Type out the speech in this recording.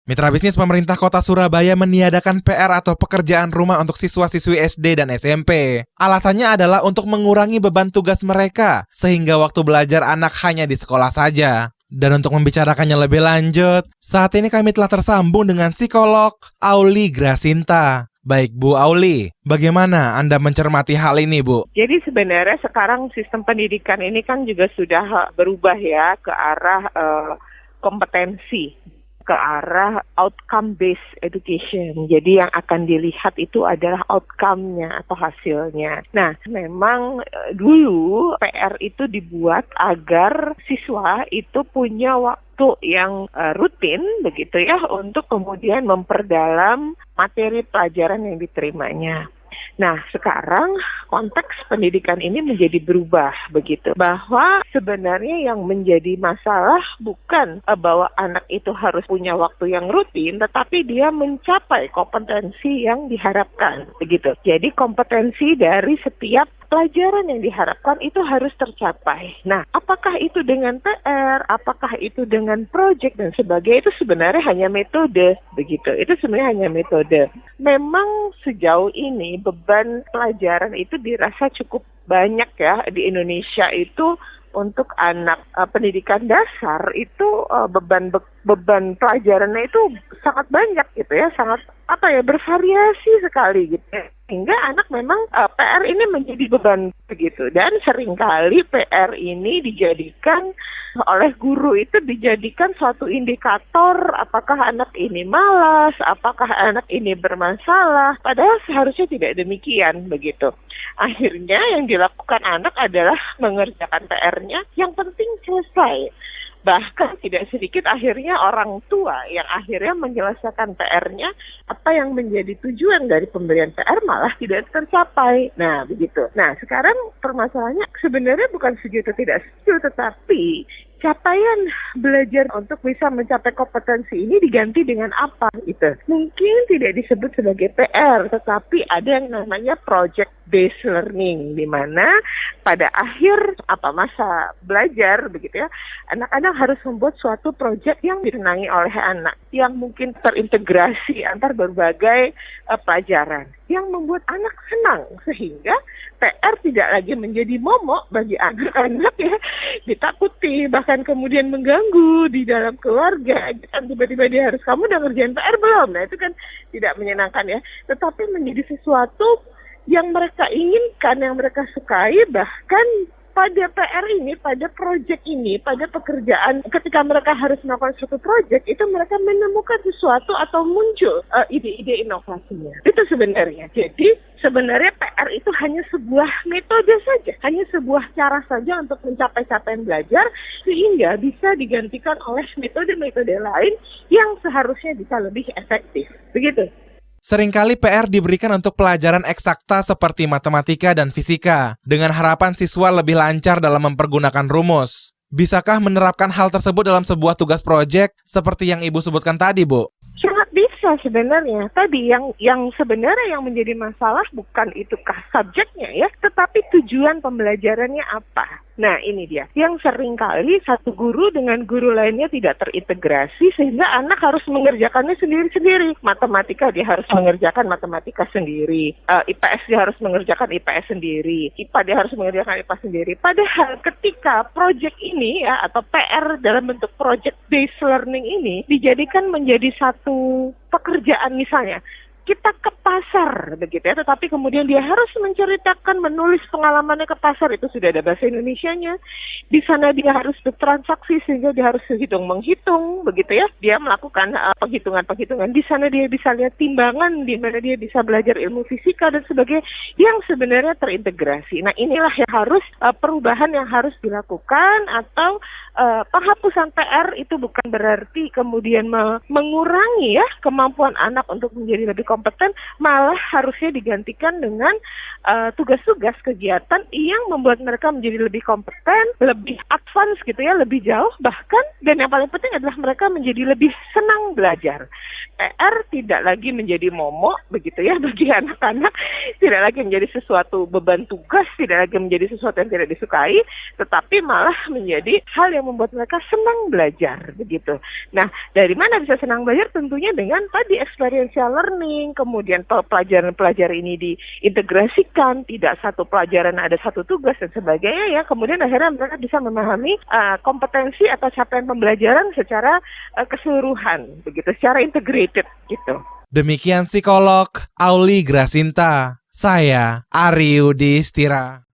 Mitra bisnis pemerintah Kota Surabaya meniadakan PR atau pekerjaan rumah untuk siswa-siswi SD dan SMP. Alasannya adalah untuk mengurangi beban tugas mereka, sehingga waktu belajar anak hanya di sekolah saja. Dan untuk membicarakannya lebih lanjut, saat ini kami telah tersambung dengan psikolog Auli Grasinta. Baik Bu Auli, bagaimana Anda mencermati hal ini Bu? Jadi sebenarnya sekarang sistem pendidikan ini kan juga sudah berubah ya ke arah kompetensi, ke arah outcome-based education. Jadi yang akan dilihat itu adalah outcome-nya atau hasilnya. Nah, memang dulu PR itu dibuat agar siswa itu punya waktu yang rutin begitu ya untuk kemudian memperdalam materi pelajaran yang diterimanya. Nah, sekarang konteks pendidikan ini menjadi berubah begitu. Bahwa sebenarnya yang menjadi masalah bukan bahwa anak itu harus punya waktu yang rutin, tetapi dia mencapai kompetensi yang diharapkan begitu. Jadi kompetensi dari setiap pelajaran yang diharapkan itu harus tercapai. Nah, apakah itu dengan PR, apakah itu dengan proyek dan sebagainya, itu sebenarnya hanya metode, begitu. Itu sebenarnya hanya metode. Memang sejauh ini beban pelajaran itu dirasa cukup banyak ya di Indonesia itu. Untuk anak pendidikan dasar itu beban pelajarannya itu sangat banyak gitu ya, sangat bervariasi sekali gitu ya. Hingga anak memang PR ini menjadi beban begitu, dan seringkali PR ini dijadikan oleh guru itu dijadikan suatu indikator apakah anak ini malas, apakah anak ini bermasalah, padahal seharusnya tidak demikian begitu. Akhirnya yang dilakukan anak adalah mengerjakan PR-nya, yang penting selesai. Bahkan tidak sedikit akhirnya orang tua yang akhirnya menyelesaikan PR-nya, apa yang menjadi tujuan dari pemberian PR malah tidak tercapai. Nah, begitu. Nah, sekarang permasalahannya sebenarnya bukan segitu tidak setuju, tetapi capaian belajar untuk bisa mencapai kompetensi ini diganti dengan apa gitu. Mungkin tidak disebut sebagai PR, tetapi ada yang namanya project based learning, di mana pada akhir masa belajar begitu ya, anak-anak harus membuat suatu project yang disenangi oleh anak, yang mungkin terintegrasi antar berbagai pelajaran, yang membuat anak senang, sehingga PR tidak lagi menjadi momok bagi anak-anak ya, ditakuti, bahkan kemudian mengganggu di dalam keluarga. Dan tiba-tiba dia harus, kamu udah ngerjain PR belum? Nah, itu kan tidak menyenangkan ya, tetapi menjadi sesuatu yang mereka inginkan, yang mereka sukai. Bahkan pada PR ini, pada proyek ini, pada pekerjaan, ketika mereka harus melakukan suatu proyek, itu mereka menemukan sesuatu atau muncul ide-ide inovasinya. Itu sebenarnya. Jadi sebenarnya PR itu hanya sebuah metode saja, hanya sebuah cara saja untuk mencapai capaian belajar, sehingga bisa digantikan oleh metode-metode lain yang seharusnya bisa lebih efektif. Begitu. Seringkali PR diberikan untuk pelajaran eksakta seperti matematika dan fisika, dengan harapan siswa lebih lancar dalam mempergunakan rumus. Bisakah menerapkan hal tersebut dalam sebuah tugas proyek seperti yang Ibu sebutkan tadi, Bu? Sangat bisa sebenarnya. Tadi yang sebenarnya yang menjadi masalah bukan itukah subjeknya ya, tetapi tujuan pembelajarannya apa. Nah, ini dia. Yang seringkali satu guru dengan guru lainnya tidak terintegrasi, sehingga anak harus mengerjakannya sendiri-sendiri. Matematika dia harus mengerjakan matematika sendiri. IPS dia harus mengerjakan IPS sendiri. IPA dia harus mengerjakan IPA sendiri. Padahal ketika project ini ya, atau PR dalam bentuk project based learning ini dijadikan menjadi satu pekerjaan, misalnya kita ke pasar begitu ya, tetapi kemudian dia harus menceritakan, menulis pengalamannya ke pasar, itu sudah ada bahasa Indonesianya. Di sana dia harus bertransaksi, sehingga dia harus menghitung begitu ya. Dia melakukan penghitungan-penghitungan. Di sana dia bisa lihat timbangan, di mana dia bisa belajar ilmu fisika dan sebagainya yang sebenarnya terintegrasi. Nah, inilah yang harus perubahan yang harus dilakukan, atau penghapusan PR itu bukan berarti kemudian mengurangi ya kemampuan anak untuk menjadi lebih kompeten, malah harusnya digantikan dengan tugas-tugas kegiatan yang membuat mereka menjadi lebih kompeten, lebih advance gitu ya, lebih jauh bahkan, dan yang paling penting adalah mereka menjadi lebih senang belajar. PR tidak lagi menjadi momok begitu ya bagi anak-anak, tidak lagi menjadi sesuatu beban tugas, tidak lagi menjadi sesuatu yang tidak disukai, tetapi malah menjadi hal yang membuat mereka senang belajar, begitu. Nah, dari mana bisa senang belajar? Tentunya dengan tadi experiential learning, kemudian pelajaran-pelajaran ini diintegrasikan, tidak satu pelajaran ada satu tugas dan sebagainya ya. Kemudian akhirnya mereka bisa memahami kompetensi atau capaian pembelajaran secara keseluruhan, begitu, secara integrated gitu. Demikian psikolog Auli Grasinta. Saya Ari Yudhistira.